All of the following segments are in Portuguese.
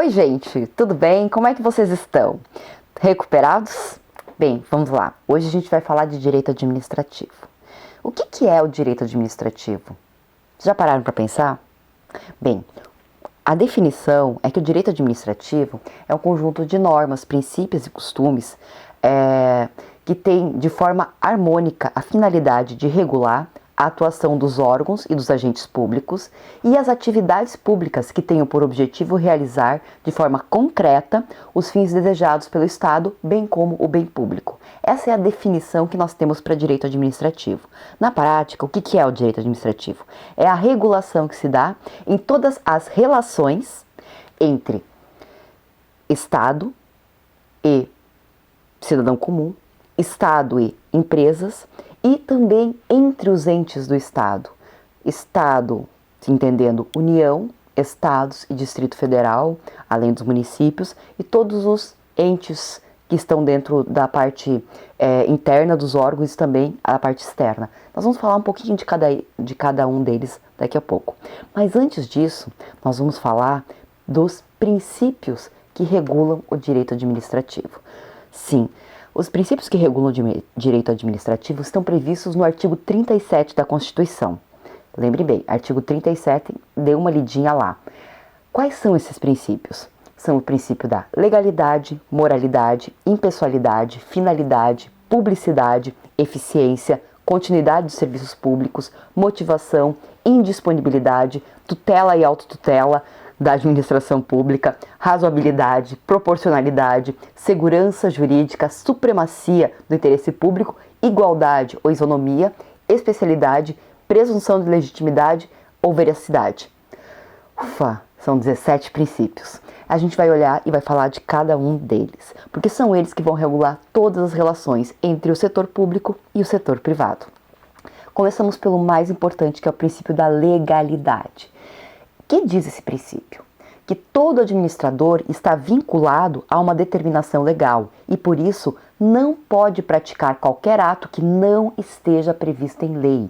Oi, gente, tudo bem? Como é que vocês estão? Recuperados? Bem, vamos lá. Hoje a gente vai falar de direito administrativo. O que é o direito administrativo? Já pararam para pensar? Bem, a definição é que o direito administrativo é um conjunto de normas, princípios e costumes que tem de forma harmônica a finalidade de regular a atuação dos órgãos e dos agentes públicos e as atividades públicas que tenham por objetivo realizar de forma concreta os fins desejados pelo Estado, bem como o bem público. Essa é a definição que nós temos para direito administrativo. Na prática, o que é o direito administrativo? É a regulação que se dá em todas as relações entre Estado e cidadão comum, Estado e empresas, e também entre os entes do Estado. Estado, entendendo União, Estados e Distrito Federal, além dos municípios, e todos os entes que estão dentro da parte interna dos órgãos e também a parte externa. Nós vamos falar um pouquinho de cada um deles daqui a pouco. Mas antes disso, nós vamos falar dos princípios que regulam o direito administrativo. Sim, os princípios que regulam o direito administrativo estão previstos no artigo 37 da Constituição. Lembre bem, artigo 37, dê uma lidinha lá. Quais são esses princípios? São o princípio da legalidade, moralidade, impessoalidade, finalidade, publicidade, eficiência, continuidade dos serviços públicos, motivação, indisponibilidade, tutela e autotutela da administração pública, razoabilidade, proporcionalidade, segurança jurídica, supremacia do interesse público, igualdade ou isonomia, especialidade, presunção de legitimidade ou veracidade. Ufa, são 17 princípios. A gente vai olhar e vai falar de cada um deles, porque são eles que vão regular todas as relações entre o setor público e o setor privado. Começamos pelo mais importante, que é o princípio da legalidade. O que diz esse princípio? Que todo administrador está vinculado a uma determinação legal e, por isso, não pode praticar qualquer ato que não esteja previsto em lei.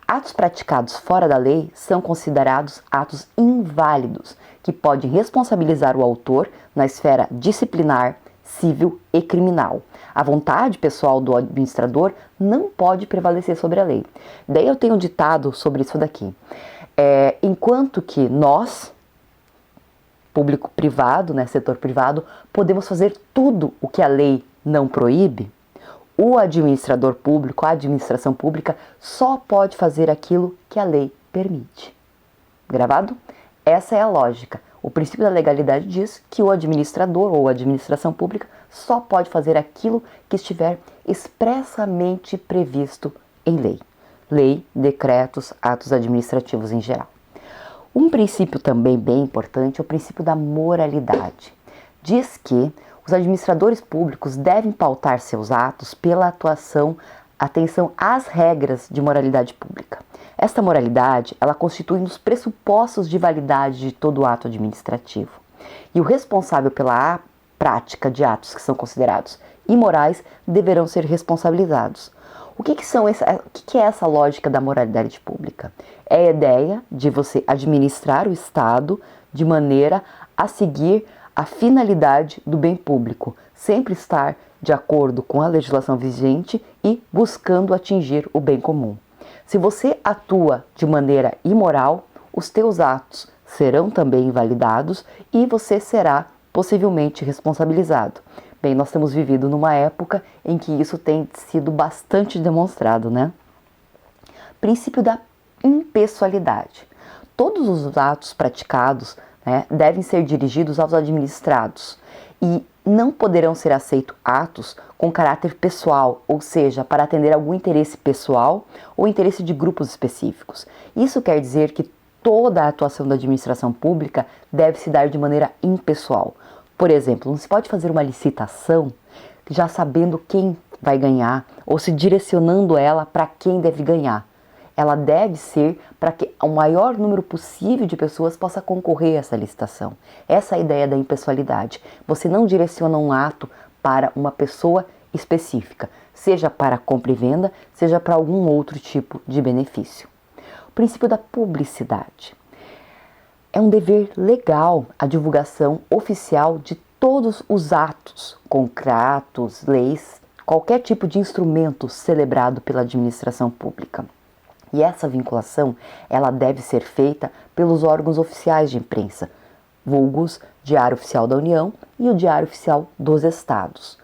Atos praticados fora da lei são considerados atos inválidos, que podem responsabilizar o autor na esfera disciplinar, civil e criminal. A vontade pessoal do administrador não pode prevalecer sobre a lei. Daí eu tenho um ditado sobre isso daqui. Enquanto que nós, público-privado, setor privado, podemos fazer tudo o que a lei não proíbe, o administrador público, a administração pública, só pode fazer aquilo que a lei permite. Gravado? Essa é a lógica. O princípio da legalidade diz que o administrador ou a administração pública só pode fazer aquilo que estiver expressamente previsto em lei. Lei, decretos, atos administrativos em geral. Um princípio também bem importante é o princípio da moralidade. Diz que os administradores públicos devem pautar seus atos pela atenção às regras de moralidade pública. Esta moralidade, ela constitui um dos pressupostos de validade de todo ato administrativo. E o responsável pela prática de atos que são considerados imorais deverão ser responsabilizados. O que é essa lógica da moralidade pública? É a ideia de você administrar o Estado de maneira a seguir a finalidade do bem público, sempre estar de acordo com a legislação vigente e buscando atingir o bem comum. Se você atua de maneira imoral, os teus atos serão também invalidados e você será possivelmente responsabilizado. Bem, nós temos vivido numa época em que isso tem sido bastante demonstrado, Princípio da impessoalidade. Todos os atos praticados devem ser dirigidos aos administrados e não poderão ser aceitos atos com caráter pessoal, ou seja, para atender algum interesse pessoal ou interesse de grupos específicos. Isso quer dizer que toda a atuação da administração pública deve se dar de maneira impessoal. Por exemplo, não se pode fazer uma licitação já sabendo quem vai ganhar ou se direcionando ela para quem deve ganhar. Ela deve ser para que o maior número possível de pessoas possa concorrer a essa licitação. Essa é a ideia da impessoalidade. Você não direciona um ato para uma pessoa específica, seja para compra e venda, seja para algum outro tipo de benefício. O princípio da publicidade. É um dever legal a divulgação oficial de todos os atos, contratos, leis, qualquer tipo de instrumento celebrado pela administração pública. E essa vinculação, ela deve ser feita pelos órgãos oficiais de imprensa, vulgos Diário Oficial da União e o Diário Oficial dos Estados.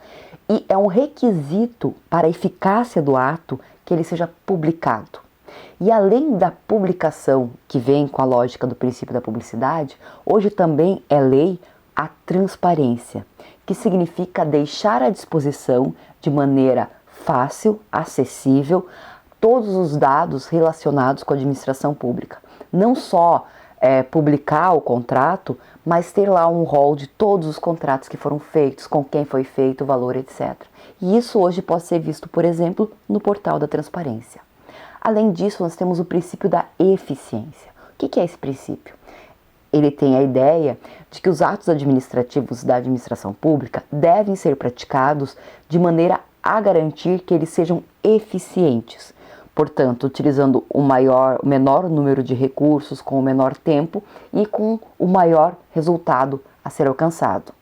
E é um requisito para a eficácia do ato que ele seja publicado. E além da publicação, que vem com a lógica do princípio da publicidade, hoje também é lei a transparência, que significa deixar à disposição de maneira fácil, acessível, todos os dados relacionados com a administração pública. Não só publicar o contrato, mas ter lá um rol de todos os contratos que foram feitos, com quem foi feito, o valor, etc. E isso hoje pode ser visto, por exemplo, no portal da transparência. Além disso, nós temos o princípio da eficiência. O que é esse princípio? Ele tem a ideia de que os atos administrativos da administração pública devem ser praticados de maneira a garantir que eles sejam eficientes. Portanto, utilizando o menor número de recursos, com o menor tempo e com o maior resultado a ser alcançado.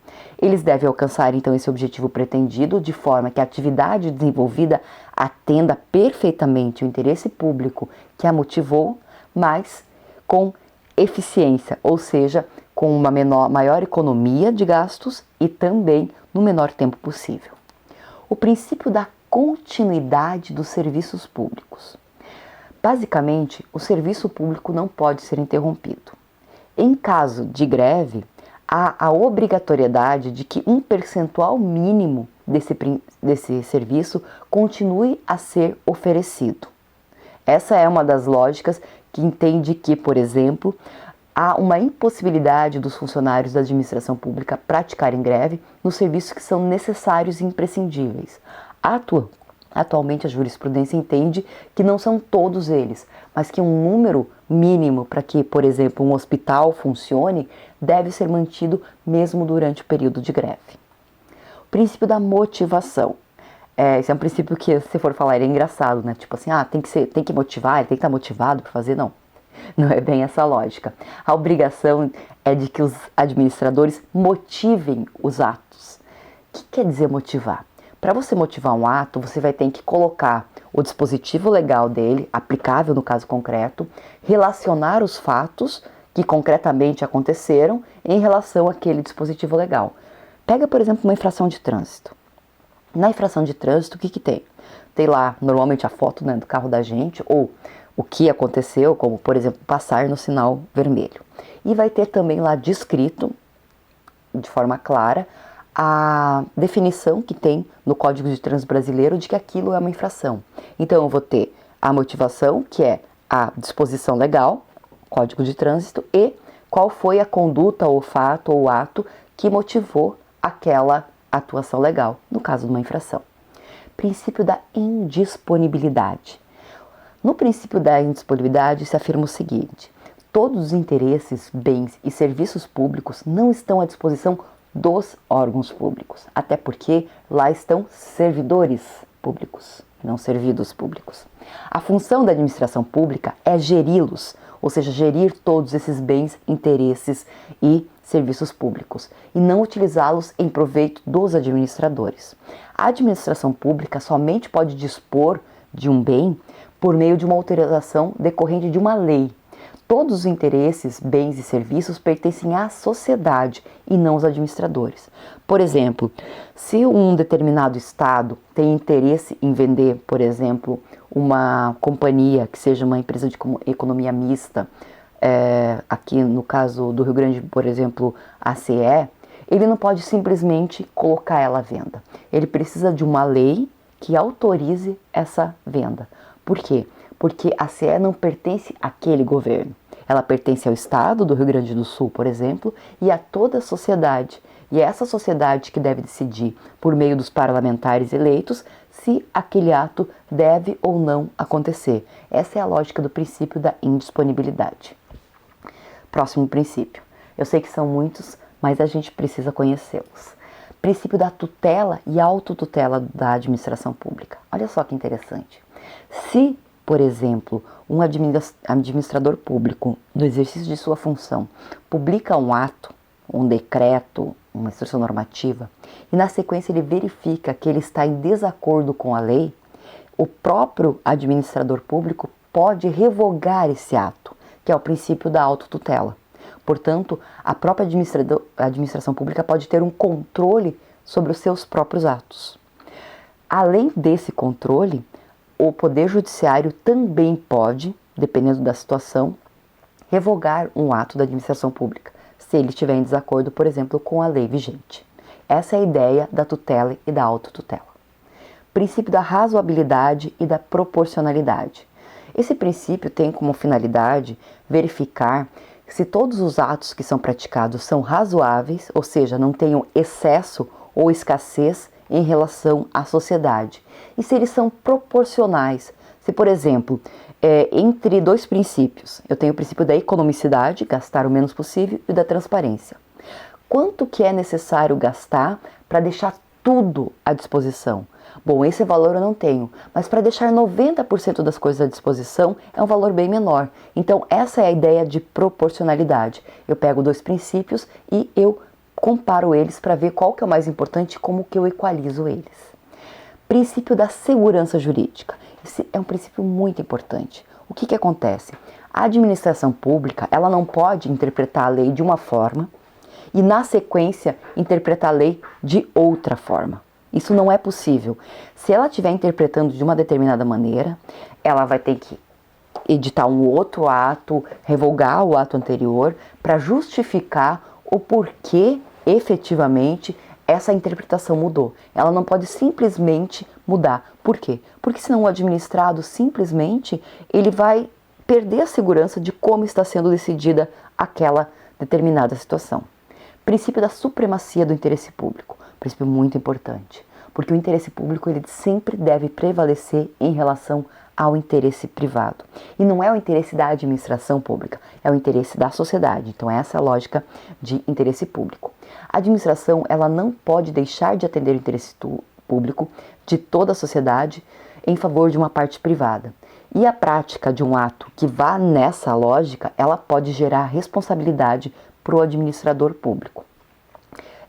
Eles devem alcançar, então, esse objetivo pretendido de forma que a atividade desenvolvida atenda perfeitamente o interesse público que a motivou, mas com eficiência, ou seja, com uma maior economia de gastos e também no menor tempo possível. O princípio da continuidade dos serviços públicos. Basicamente, o serviço público não pode ser interrompido. Em caso de greve, há a obrigatoriedade de que um percentual mínimo desse serviço continue a ser oferecido. Essa é uma das lógicas que entende que, por exemplo, há uma impossibilidade dos funcionários da administração pública praticarem greve nos serviços que são necessários e imprescindíveis. Atualmente a jurisprudência entende que não são todos eles, mas que um número mínimo para que, por exemplo, um hospital funcione deve ser mantido mesmo durante o período de greve. O princípio da motivação. Esse é um princípio que, se for falar, ele é engraçado, né? Tipo assim, tem que motivar, ele tem que estar motivado para fazer, não. Não é bem essa lógica. A obrigação é de que os administradores motivem os atos. O que quer dizer motivar? Para você motivar um ato, você vai ter que colocar o dispositivo legal dele, aplicável no caso concreto, relacionar os fatos que concretamente aconteceram em relação àquele dispositivo legal. Pega, por exemplo, uma infração de trânsito. Na infração de trânsito, o que tem? Tem lá, normalmente, a foto, né, do carro da gente, ou o que aconteceu, como, por exemplo, passar no sinal vermelho. E vai ter também lá descrito, de forma clara, a definição que tem no Código de Trânsito Brasileiro de que aquilo é uma infração. Então, eu vou ter a motivação, que é a disposição legal, Código de Trânsito, e qual foi a conduta, ou fato, ou ato que motivou aquela atuação legal, no caso de uma infração. Princípio da indisponibilidade. No princípio da indisponibilidade se afirma o seguinte: todos os interesses, bens e serviços públicos não estão à disposição dos órgãos públicos, até porque lá estão servidores públicos, não servidos públicos. A função da administração pública é geri-los, ou seja, gerir todos esses bens, interesses e serviços públicos, e não utilizá-los em proveito dos administradores. A administração pública somente pode dispor de um bem por meio de uma autorização decorrente de uma lei. Todos os interesses, bens e serviços pertencem à sociedade e não aos administradores. Por exemplo, se um determinado estado tem interesse em vender, por exemplo, uma companhia que seja uma empresa de economia mista, aqui no caso do Rio Grande, por exemplo, a CE, ele não pode simplesmente colocar ela à venda. Ele precisa de uma lei que autorize essa venda. Por quê? Porque a CE não pertence àquele governo. Ela pertence ao Estado do Rio Grande do Sul, por exemplo, e a toda a sociedade. E é essa sociedade que deve decidir, por meio dos parlamentares eleitos, se aquele ato deve ou não acontecer. Essa é a lógica do princípio da indisponibilidade. Próximo princípio. Eu sei que são muitos, mas a gente precisa conhecê-los. Princípio da tutela e autotutela da administração pública. Olha só que interessante. Se Por exemplo, um administrador público, no exercício de sua função, publica um ato, um decreto, uma instrução normativa, e na sequência ele verifica que ele está em desacordo com a lei, o próprio administrador público pode revogar esse ato, que é o princípio da autotutela. Portanto, a própria administração pública pode ter um controle sobre os seus próprios atos. Além desse controle, o Poder Judiciário também pode, dependendo da situação, revogar um ato da administração pública, se ele estiver em desacordo, por exemplo, com a lei vigente. Essa é a ideia da tutela e da autotutela. Princípio da razoabilidade e da proporcionalidade. Esse princípio tem como finalidade verificar se todos os atos que são praticados são razoáveis, ou seja, não tenham excesso ou escassez em relação à sociedade, e se eles são proporcionais. Se, por exemplo, entre dois princípios, eu tenho o princípio da economicidade, gastar o menos possível, e da transparência. Quanto que é necessário gastar para deixar tudo à disposição? Bom, esse valor eu não tenho, mas para deixar 90% das coisas à disposição é um valor bem menor. Então essa é a ideia de proporcionalidade. Eu pego dois princípios e eu comparo eles para ver qual que é o mais importante e como que eu equalizo eles. Princípio da segurança jurídica. Esse é um princípio muito importante. O que que acontece? A administração pública, ela não pode interpretar a lei de uma forma e na sequência interpretar a lei de outra forma. Isso não é possível. Se ela estiver interpretando de uma determinada maneira, ela vai ter que editar um outro ato, revogar o ato anterior, para justificar o porquê efetivamente essa interpretação mudou. Ela não pode simplesmente mudar. Por quê? Porque senão o administrado simplesmente ele vai perder a segurança de como está sendo decidida aquela determinada situação. Princípio da supremacia do interesse público. Princípio muito importante, porque o interesse público ele sempre deve prevalecer em relação ao interesse privado. E não é o interesse da administração pública, é o interesse da sociedade. Então essa é a lógica de interesse público. A administração ela não pode deixar de atender o interesse público de toda a sociedade em favor de uma parte privada. E a prática de um ato que vá nessa lógica, ela pode gerar responsabilidade para o administrador público.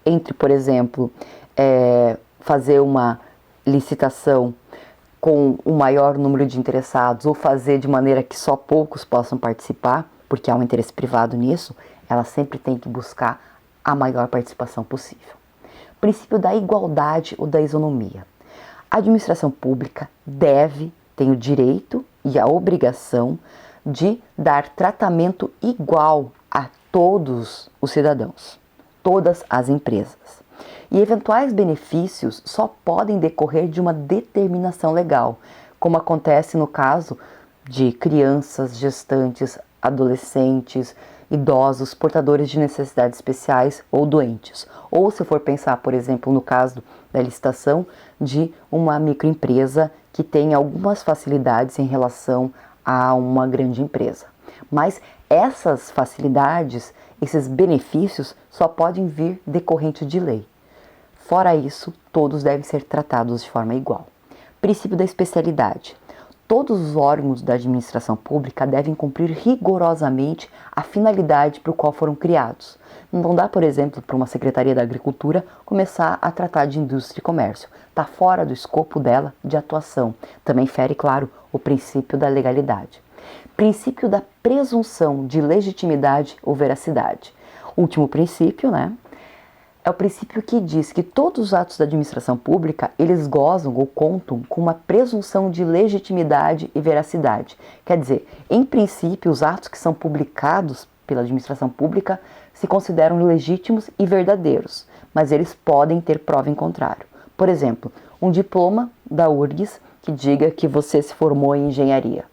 Entre, por exemplo, fazer uma licitação com o maior número de interessados ou fazer de maneira que só poucos possam participar, porque há um interesse privado nisso, ela sempre tem que buscar a maior participação possível. Princípio da igualdade ou da isonomia. A administração pública tem o direito e a obrigação de dar tratamento igual a todos os cidadãos, todas as empresas. E eventuais benefícios só podem decorrer de uma determinação legal, como acontece no caso de crianças, gestantes, adolescentes, idosos, portadores de necessidades especiais ou doentes. Ou se for pensar, por exemplo, no caso da licitação de uma microempresa que tem algumas facilidades em relação a uma grande empresa. Mas essas facilidades, esses benefícios só podem vir decorrente de lei. Fora isso, todos devem ser tratados de forma igual. Princípio da especialidade. Todos os órgãos da administração pública devem cumprir rigorosamente a finalidade para o qual foram criados. Não dá, por exemplo, para uma Secretaria da Agricultura começar a tratar de indústria e comércio. Está fora do escopo dela de atuação. Também fere, claro, o princípio da legalidade. Princípio da presunção de legitimidade ou veracidade. Último princípio, é o princípio que diz que todos os atos da administração pública, eles gozam ou contam com uma presunção de legitimidade e veracidade. Quer dizer, em princípio, os atos que são publicados pela administração pública se consideram legítimos e verdadeiros, mas eles podem ter prova em contrário. Por exemplo, um diploma da URGS que diga que você se formou em engenharia.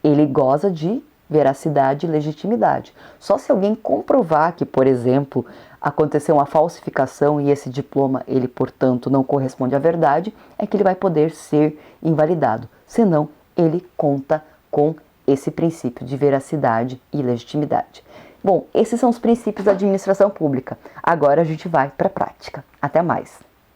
Ele goza de veracidade e legitimidade. Só se alguém comprovar que, por exemplo, aconteceu uma falsificação e esse diploma, ele, portanto, não corresponde à verdade, é que ele vai poder ser invalidado. Senão, ele conta com esse princípio de veracidade e legitimidade. Bom, esses são os princípios da administração pública. Agora a gente vai para a prática. Até mais!